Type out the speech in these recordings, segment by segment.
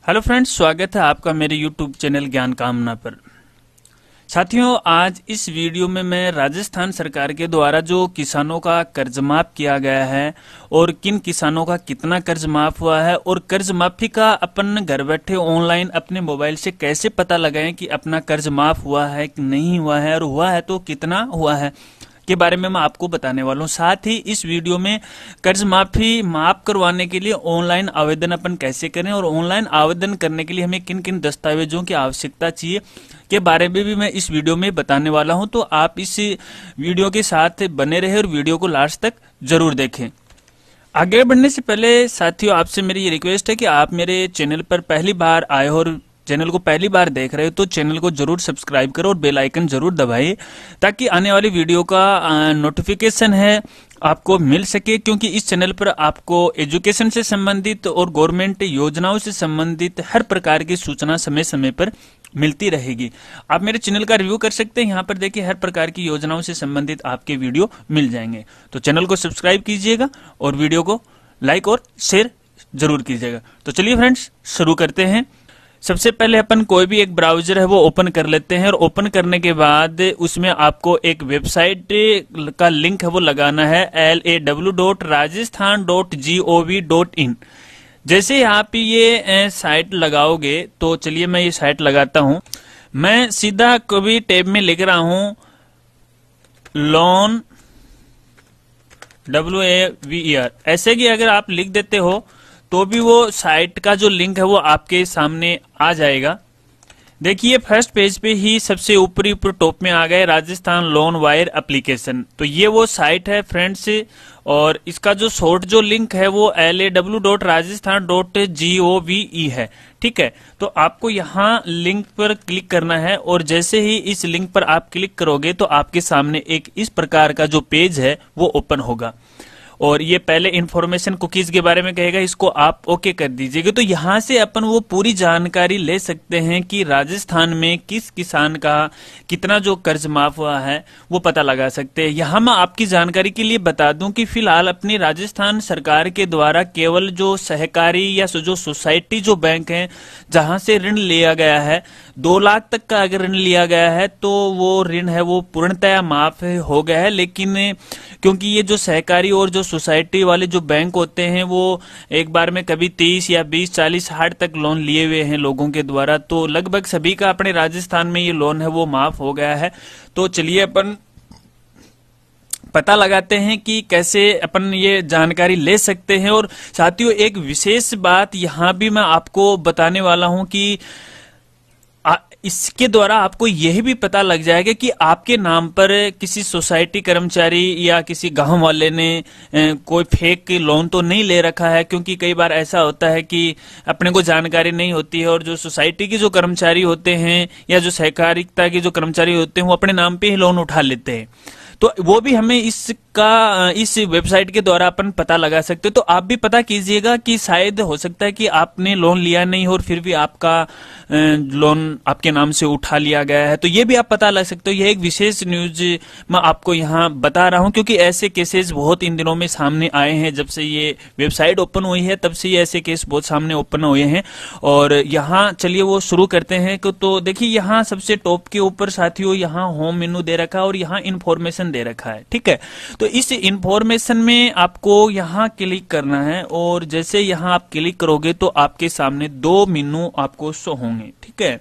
Hello friends, स्वागत है आपका मेरे यूट्यूब चैनल ज्ञान कामना पर। साथियों, आज इस वीडियो में मैं राजस्थान सरकार के द्वारा जो किसानों का कर्ज माफ किया गया है और किन किसानों का कितना कर्ज माफ हुआ है और कर्ज माफी का अपन घर बैठे ऑनलाइन अपने मोबाइल से कैसे पता लगाएं कि अपना कर्ज माफ हुआ है कि नहीं हुआ है और हुआ है तो कितना हुआ है के बारे में मैं आपको बताने वाला हूँ। साथ ही इस वीडियो में कर्ज माफी माफ करवाने के लिए ऑनलाइन आवेदन अपन कैसे करें और ऑनलाइन आवेदन करने के लिए हमें किन किन दस्तावेजों की आवश्यकता चाहिए के बारे में भी मैं इस वीडियो में बताने वाला हूं। तो आप इस वीडियो के साथ बने रहे और वीडियो को लास्ट तक जरूर देखें। आगे बढ़ने से पहले साथियों, आपसे मेरी ये रिक्वेस्ट है कि आप मेरे चैनल पर पहली बार आए हो और चैनल को पहली बार देख रहे हो तो चैनल को जरूर सब्सक्राइब करो और बेल आइकन जरूर दबाइए ताकि आने वाली वीडियो का नोटिफिकेशन है आपको मिल सके, क्योंकि इस चैनल पर आपको एजुकेशन से संबंधित और गवर्नमेंट योजनाओं से संबंधित हर प्रकार की सूचना समय समय पर मिलती रहेगी। आप मेरे चैनल का रिव्यू कर सकते हैं, यहाँ पर देखिए हर प्रकार की योजनाओं से संबंधित आपके वीडियो मिल जाएंगे। तो चैनल को सब्सक्राइब कीजिएगा और वीडियो को लाइक और शेयर जरूर कीजिएगा। तो चलिए फ्रेंड्स, शुरू करते हैं। सबसे पहले अपन कोई भी एक ब्राउजर है वो ओपन कर लेते हैं और ओपन करने के बाद उसमें आपको एक वेबसाइट का लिंक है वो लगाना है law.rajasthan.gov.in। जैसे आप ये साइट लगाओगे तो चलिए मैं ये साइट लगाता हूं। मैं सीधा कभी टैब में लिख रहा हूं लोन WAVER, ऐसे कि अगर आप लिख देते हो तो भी वो साइट का जो लिंक है वो आपके सामने आ जाएगा। देखिए फर्स्ट पेज पे ही सबसे ऊपर टॉप में आ गए राजस्थान लोन वायर एप्लीकेशन। तो ये वो साइट है फ्रेंड्स, और इसका जो शॉर्ट जो लिंक है वो law.rajasthan.gov है। ठीक है, तो आपको यहाँ लिंक पर क्लिक करना है और जैसे ही इस लिंक पर आप क्लिक करोगे तो आपके सामने एक इस प्रकार का जो पेज है वो ओपन होगा और ये पहले इंफॉर्मेशन कुकीज के बारे में कहेगा, इसको आप ओके कर दीजिएगा। तो यहाँ से अपन वो पूरी जानकारी ले सकते हैं कि राजस्थान में किस किसान का कितना जो कर्ज माफ हुआ है वो पता लगा सकते हैं। यहाँ मैं आपकी जानकारी के लिए बता दूं कि फिलहाल अपनी राजस्थान सरकार के द्वारा केवल जो सहकारी या जो सोसाइटी जो बैंक है जहां से ऋण लिया गया है 2 लाख तक का अगर ऋण लिया गया है तो वो ऋण है वो पूर्णतया माफ हो गया है। लेकिन क्योंकि ये जो सहकारी और जो सोसाइटी वाले जो बैंक होते हैं वो एक बार में कभी 30 या 20, 40, 60 तक लोन लिए हुए हैं लोगों के द्वारा, तो लगभग सभी का अपने राजस्थान में ये लोन है वो माफ हो गया है। तो चलिए अपन पता लगाते हैं कि कैसे अपन ये जानकारी ले सकते हैं। और साथियों, एक विशेष बात यहाँ भी मैं आपको बताने वाला हूं कि इसके द्वारा आपको यह भी पता लग जाएगा कि आपके नाम पर किसी सोसाइटी कर्मचारी या किसी गांव वाले ने कोई फेक लोन तो नहीं ले रखा है, क्योंकि कई बार ऐसा होता है कि अपने को जानकारी नहीं होती है और जो सोसाइटी के जो कर्मचारी होते हैं या जो सहकारिता के जो कर्मचारी होते हैं वो अपने नाम पे ही लोन उठा लेते हैं। तो वो भी हमें इस वेबसाइट के द्वारा अपन पता लगा सकते हो। तो आप भी पता कीजिएगा कि शायद हो सकता है कि आपने लोन लिया नहीं और फिर भी आपका लोन आपके नाम से उठा लिया गया है, तो ये भी आप पता लगा सकते हो। ये एक विशेष न्यूज मैं आपको यहाँ बता रहा हूँ क्योंकि ऐसे केसेस बहुत इन दिनों में सामने आए हैं। जब से ये वेबसाइट ओपन हुई है तब से ये ऐसे केस बहुत सामने ओपन हुए हैं। और यहाँ चलिए वो शुरू करते हैं। तो देखिए यहाँ सबसे टॉप के ऊपर साथियों यहाँ होम मेनू दे रखा है और यहाँ इन्फॉर्मेशन दे रखा है। ठीक है, तो इस इंफॉर्मेशन में आपको यहाँ क्लिक करना है और जैसे यहाँ आप क्लिक करोगे तो आपके सामने 2 मेनू आपको शो होंगे। ठीक है,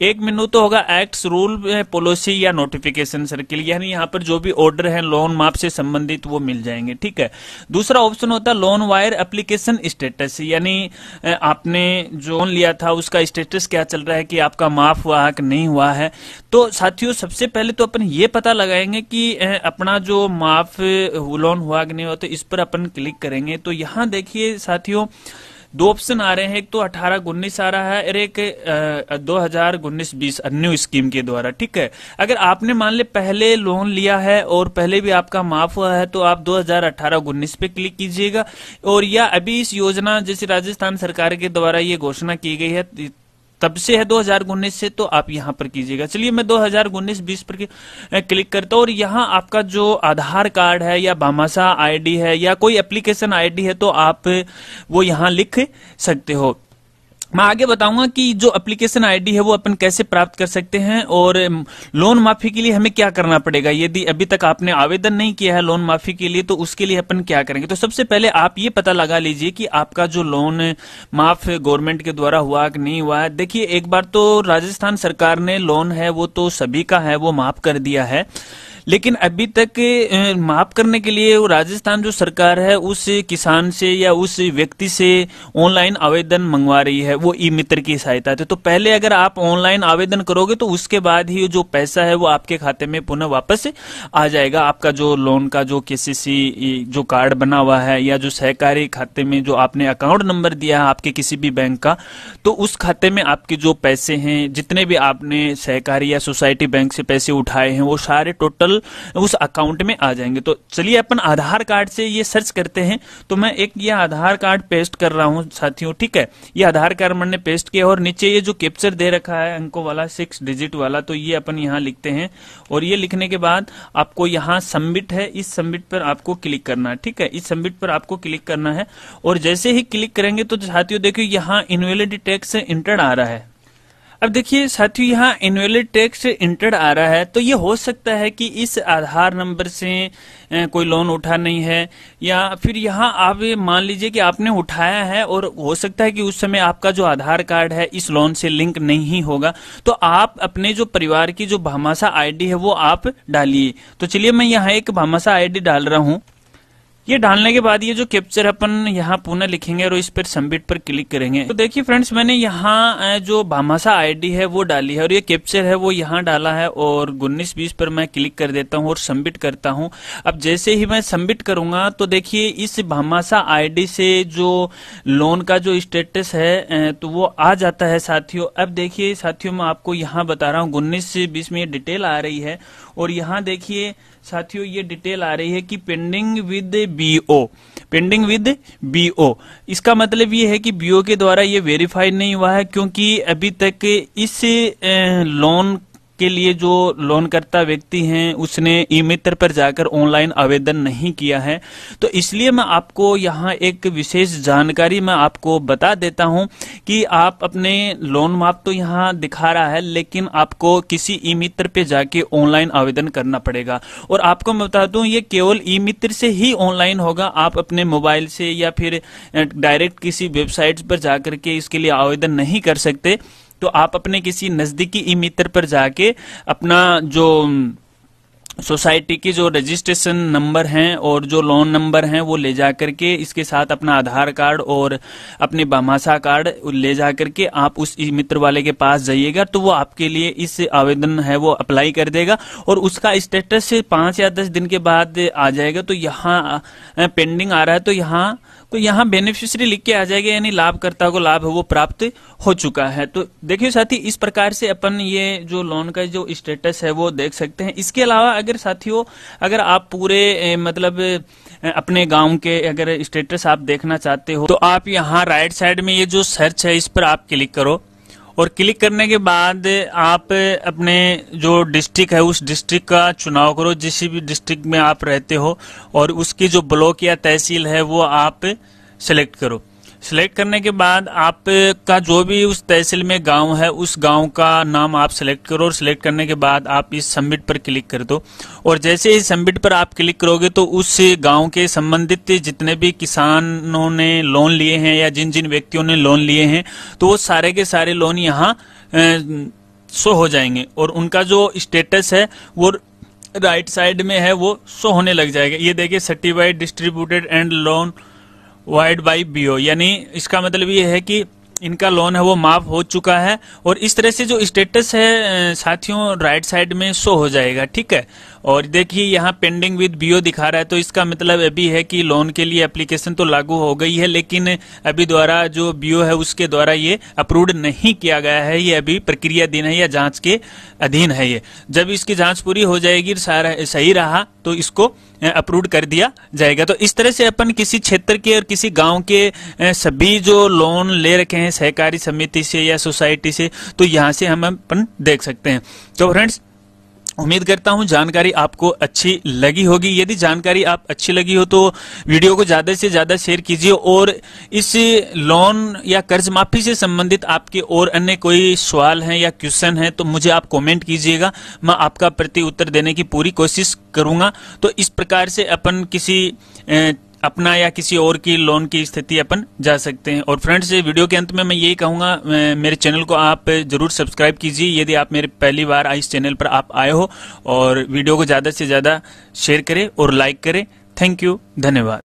एक मेनू तो होगा एक्ट्स, रूल, पॉलिसी या नोटिफिकेशन सर्किल, यानी यहाँ पर जो भी ऑर्डर है लोन माफ से संबंधित वो मिल जाएंगे। ठीक है, दूसरा ऑप्शन होता है लोन वायर एप्लीकेशन स्टेटस, यानी आपने जो लोन लिया था उसका स्टेटस क्या चल रहा है कि आपका माफ हुआ है कि नहीं हुआ है। तो साथियों सबसे पहले तो अपन ये पता लगाएंगे कि अपना जो माफ लोन हुआ कि नहीं हुआ, तो इस पर अपन क्लिक करेंगे। तो यहाँ देखिए साथियों 2 ऑप्शन आ रहे हैं, एक तो 18-19 आ रहा है और एक 2019-20 न्यू स्कीम के द्वारा। ठीक है, अगर आपने मान ले पहले लोन लिया है और पहले भी आपका माफ हुआ है तो आप 2018-19 पे क्लिक कीजिएगा। और या अभी इस योजना जैसे राजस्थान सरकार के द्वारा ये घोषणा की गई है तब से है 2019 से, तो आप यहाँ पर कीजिएगा। चलिए मैं 2019-20 पर क्लिक करता हूँ और यहाँ आपका जो आधार कार्ड है या भामाशाह आईडी है या कोई एप्लीकेशन आईडी है तो आप वो यहाँ लिख सकते हो। मैं आगे बताऊंगा कि जो एप्लीकेशन आईडी है वो अपन कैसे प्राप्त कर सकते हैं और लोन माफी के लिए हमें क्या करना पड़ेगा। यदि अभी तक आपने आवेदन नहीं किया है लोन माफी के लिए तो उसके लिए अपन क्या करेंगे। तो सबसे पहले आप ये पता लगा लीजिए कि आपका जो लोन माफ गवर्नमेंट के द्वारा हुआ कि नहीं हुआ है। देखिए, एक बार तो राजस्थान सरकार ने लोन है वो तो सभी का है वो माफ कर दिया है, लेकिन अभी तक माफ करने के लिए राजस्थान जो सरकार है उस किसान से या उस व्यक्ति से ऑनलाइन आवेदन मंगवा रही है, वो ई मित्र की सहायता से। तो पहले अगर आप ऑनलाइन आवेदन करोगे तो उसके बाद ही जो पैसा है वो आपके खाते में पुनः वापस आ जाएगा। आपका जो लोन का जो केसीसी जो कार्ड बना हुआ है या जो सहकारी खाते में जो आपने अकाउंट नंबर दिया है आपके किसी भी बैंक का, तो उस खाते में आपके जो पैसे हैं, जितने भी आपने सहकारी या सोसाइटी बैंक से पैसे उठाए हैं, वो सारे टोटल उस अकाउंट में आ जाएंगे। तो चलिए अपन आधार कार्ड से ये सर्च करते हैं। तो मैं एक ये आधार कार्ड पेस्ट कर रहा हूं साथियों, ठीक है। ये आधार कार्ड मैंने पेस्ट किया और नीचे ये जो कैप्चर दे रखा है अंकों वाला 6 डिजिट वाला, तो ये अपन यहां लिखते हैं और ये लिखने के बाद आपको यहां सबमिट है, इस सबमिट पर आपको क्लिक करना है, ठीक है। इस सबमिट पर आपको क्लिक करना है और जैसे ही क्लिक करेंगे तो साथियों देखिए यहाँ इनवैलिड टैक्स इंटर्ड आ रहा है। अब देखिए साथियों यहाँ इनवैलिड टैक्स इंटर्ड आ रहा है, तो ये हो सकता है कि इस आधार नंबर से कोई लोन उठा नहीं है, या फिर यहाँ आप मान लीजिए कि आपने उठाया है और हो सकता है कि उस समय आपका जो आधार कार्ड है इस लोन से लिंक नहीं होगा। तो आप अपने जो परिवार की जो भामाशाह आईडी है वो आप डालिए। तो चलिए मैं यहाँ एक भामाशाह आईडी डाल रहा हूँ। ये डालने के बाद ये जो कैप्चर अपन यहाँ पुनः लिखेंगे और इस पर सबमिट पर क्लिक करेंगे। तो देखिए फ्रेंड्स, मैंने यहाँ जो भामाशाह आईडी है वो डाली है और ये कैप्चर है वो यहाँ डाला है और 1920 पर मैं क्लिक कर देता हूँ और सबमिट करता हूँ। अब जैसे ही मैं सबमिट करूंगा तो देखिए इस भामाशाह आईडी से जो लोन का जो स्टेटस है तो वो आ जाता है साथियों। अब देखिए साथियों, मैं आपको यहाँ बता रहा हूँ 1920 में ये डिटेल आ रही है और यहाँ देखिए साथियों ये डिटेल आ रही है कि pending with BO, pending with BO. इसका मतलब ये है कि बीओ के द्वारा ये वेरीफाई नहीं हुआ है, क्योंकि अभी तक इस लोन के लिए जो लोन करता व्यक्ति हैं उसने ई मित्र पर जाकर ऑनलाइन आवेदन नहीं किया है। तो इसलिए मैं आपको यहाँ एक विशेष जानकारी मैं आपको बता देता हूँ कि आप अपने लोन माफ तो यहाँ दिखा रहा है, लेकिन आपको किसी ई मित्र पे जाके ऑनलाइन आवेदन करना पड़ेगा। और आपको मैं बता दूं ये केवल ई मित्र से ही ऑनलाइन होगा, आप अपने मोबाइल से या फिर डायरेक्ट किसी वेबसाइट पर जाकर के इसके लिए आवेदन नहीं कर सकते। तो आप अपने किसी नजदीकी ई मित्र पर जाके अपना जो सोसाइटी की जो रजिस्ट्रेशन नंबर हैं और जो लोन नंबर हैं वो ले जाकर के इसके साथ अपना आधार कार्ड और अपने भामाशाह कार्ड ले जाकर के आप उस ई मित्र वाले के पास जाइएगा, तो वो आपके लिए इस आवेदन है वो अप्लाई कर देगा और उसका स्टेटस 5 या 10 दिन के बाद आ जाएगा। तो यहाँ पेंडिंग आ रहा है तो यहाँ बेनिफिशियरी लिख के आ जाएगा, यानी लाभकर्ता को लाभ वो प्राप्त हो चुका है। तो देखिए साथी, इस प्रकार से अपन ये जो लोन का जो स्टेटस है वो देख सकते हैं। इसके अलावा अगर साथियों अगर आप पूरे मतलब अपने गांव के अगर स्टेटस आप देखना चाहते हो तो आप यहाँ राइट साइड में ये जो सर्च है इस पर आप क्लिक करो और क्लिक करने के बाद आप अपने जो डिस्ट्रिक्ट है उस डिस्ट्रिक्ट का चुनाव करो, जिस भी डिस्ट्रिक्ट में आप रहते हो, और उसकी जो ब्लॉक या तहसील है वो आप सिलेक्ट करो। सिलेक्ट करने के बाद आपका जो भी उस तहसील में गांव है उस गांव का नाम आप सिलेक्ट करो और सिलेक्ट करने के बाद आप इस सबमिट पर क्लिक कर दो। और जैसे ही सबमिट पर आप क्लिक करोगे तो उस गांव के संबंधित जितने भी किसानों ने लोन लिए हैं या जिन जिन व्यक्तियों ने लोन लिए हैं तो वो सारे के सारे लोन यहाँ शो हो जाएंगे और उनका जो स्टेटस है वो राइट साइड में है वो शो होने लग जाएगा। ये देखिए certified distributed and loan wide by BO, यानी इसका मतलब ये है कि इनका लोन है वो माफ हो चुका है और इस तरह से जो स्टेटस है साथियों राइट साइड में शो हो जाएगा, ठीक है। और देखिए यहाँ पेंडिंग विद बीओ दिखा रहा है, तो इसका मतलब अभी है कि लोन के लिए एप्लीकेशन तो लागू हो गई है, लेकिन अभी द्वारा जो बीओ है उसके द्वारा ये अप्रूव्ड नहीं किया गया है, ये अभी प्रक्रियाधीन है या जांच के अधीन है। ये जब इसकी जांच पूरी हो जाएगी, सही रहा तो इसको अप्रूव कर दिया जाएगा। तो इस तरह से अपन किसी क्षेत्र के और किसी गांव के सभी जो लोन ले रखे हैं सहकारी समिति से या सोसाइटी से, तो यहाँ से हम अपन देख सकते हैं। तो फ्रेंड्स, उम्मीद करता हूं जानकारी आपको अच्छी लगी होगी। यदि जानकारी आप अच्छी लगी हो तो वीडियो को ज्यादा से ज्यादा शेयर कीजिए, और इस लोन या कर्ज माफी से संबंधित आपके और अन्य कोई सवाल हैं या क्वेश्चन हैं तो मुझे आप कमेंट कीजिएगा, मैं आपका प्रति उत्तर देने की पूरी कोशिश करूंगा। तो इस प्रकार से अपन किसी अपना या किसी और की लोन की स्थिति अपन जा सकते हैं। और फ्रेंड्स, वीडियो के अंत में मैं यही कहूंगा, मेरे चैनल को आप जरूर सब्सक्राइब कीजिए यदि आप मेरे पहली बार इस चैनल पर आप आए हो, और वीडियो को ज्यादा से ज्यादा शेयर करें और लाइक करें। थैंक यू, धन्यवाद।